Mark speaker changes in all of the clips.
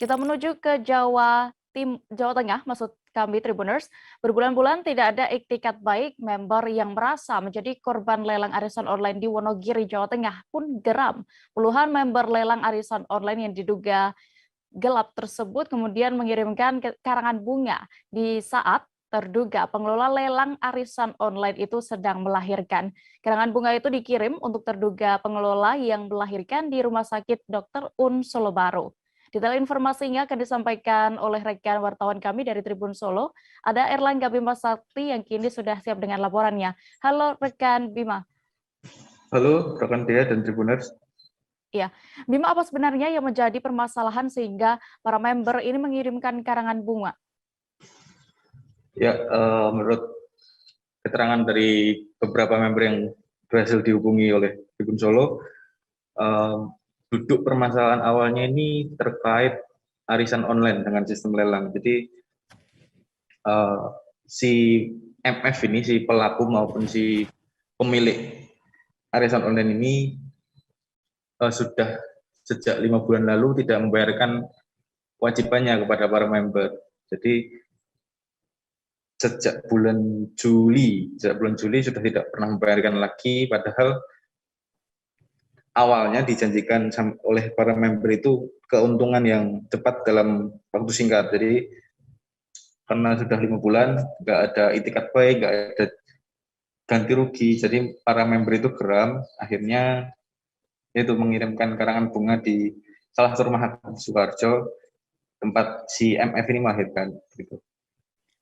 Speaker 1: Kita menuju ke Jawa Tengah, maksud kami Tribuners. Berbulan-bulan tidak ada iktikat baik, member yang merasa menjadi korban lelang arisan online di Wonogiri, Jawa Tengah pun geram. Puluhan member lelang arisan online yang diduga gelap tersebut kemudian mengirimkan karangan bunga di saat terduga pengelola lelang arisan online itu sedang melahirkan. Karangan bunga itu dikirim untuk terduga pengelola yang melahirkan di Rumah Sakit Dr. Un Solo Baru. Detail informasinya akan disampaikan oleh rekan wartawan kami dari Tribun Solo. Ada Erlangga Bima Sakti yang kini sudah siap dengan laporannya. Halo rekan Bima.
Speaker 2: Halo rekan Dea dan Tribuners.
Speaker 1: Ya, Bima, apa sebenarnya yang menjadi permasalahan sehingga para member ini mengirimkan karangan bunga?
Speaker 2: Ya, menurut keterangan dari beberapa member yang berhasil dihubungi oleh Tribun Solo, duduk permasalahan awalnya ini terkait arisan online dengan sistem lelang. Jadi si MF ini, si pelaku maupun si pemilik arisan online ini sudah sejak 5 bulan lalu tidak membayarkan kewajibannya kepada para member. Jadi sejak bulan Juli sudah tidak pernah membayarkan lagi, padahal awalnya dijanjikan oleh para member itu keuntungan yang cepat dalam waktu singkat. Jadi karena sudah 5 bulan nggak ada itikat baik, nggak ada ganti rugi, jadi para member itu geram, akhirnya itu mengirimkan karangan bunga di salah satu rumah sakit Sukoharjo tempat si MF ini melahirkan gitu.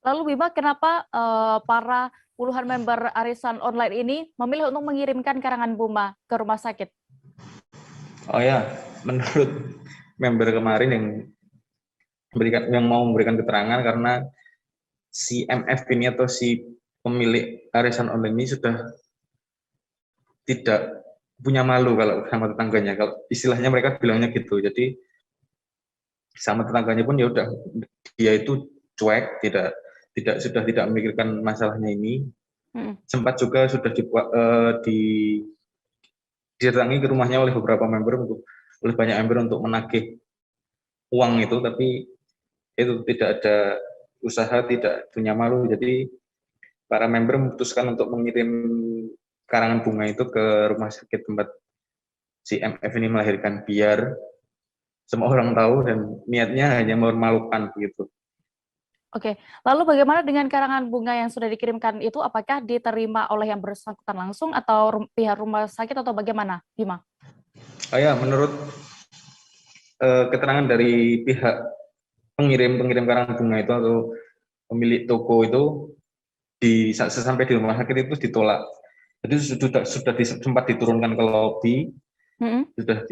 Speaker 1: Lalu Bima, kenapa para puluhan member arisan online ini memilih untuk mengirimkan karangan bunga ke rumah sakit?
Speaker 2: Oh ya, menurut member kemarin yang mau memberikan keterangan, karena si MF ini atau si pemilik arisan online ini sudah tidak punya malu kalau sama tetangganya. Kalau istilahnya mereka bilangnya gitu. Jadi sama tetangganya pun ya udah, dia itu cuek, sudah tidak memikirkan masalahnya ini. Sempat juga sudah didatangi ke rumahnya oleh beberapa member, oleh banyak member untuk menagih uang itu, tapi itu tidak ada usaha, tidak punya malu. Jadi para member memutuskan untuk mengirim karangan bunga itu ke rumah sakit tempat si MF ini melahirkan, biar semua orang tahu dan niatnya hanya memalukan begitu.
Speaker 1: Oke, lalu bagaimana dengan karangan bunga yang sudah dikirimkan itu? Apakah diterima oleh yang bersangkutan langsung atau pihak rumah sakit atau bagaimana, Bima?
Speaker 2: Oh ya, menurut keterangan dari pihak pengirim karangan bunga itu atau pemilik toko itu, sesampai di rumah sakit itu ditolak. Jadi sudah sempat diturunkan ke lobi, sudah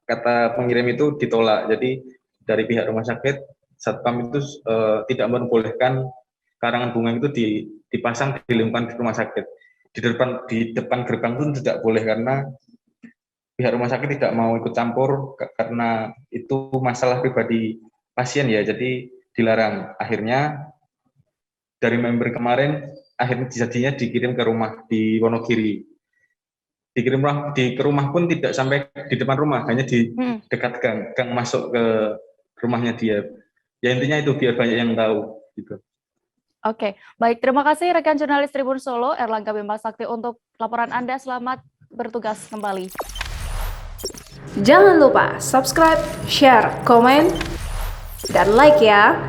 Speaker 2: kata pengirim itu ditolak. Jadi dari pihak rumah sakit, satpam itu tidak membolehkan karangan bunga itu dipasang di lingkungan rumah sakit. Di depan gerbang pun tidak boleh, karena pihak rumah sakit tidak mau ikut campur karena itu masalah pribadi pasien ya, jadi dilarang. Akhirnya dari member kemarin, akhirnya jadinya dikirim ke rumah di Wonogiri. Dikirim ke rumah pun tidak sampai di depan rumah, hanya di dekat gang masuk ke rumahnya dia. Ya intinya itu, biar banyak yang tahu gitu.
Speaker 1: Oke, baik. Terima kasih rekan jurnalis Tribun Solo, Erlangga Bima Sakti, untuk laporan Anda. Selamat bertugas kembali.
Speaker 3: Jangan lupa subscribe, share, komen, dan like ya.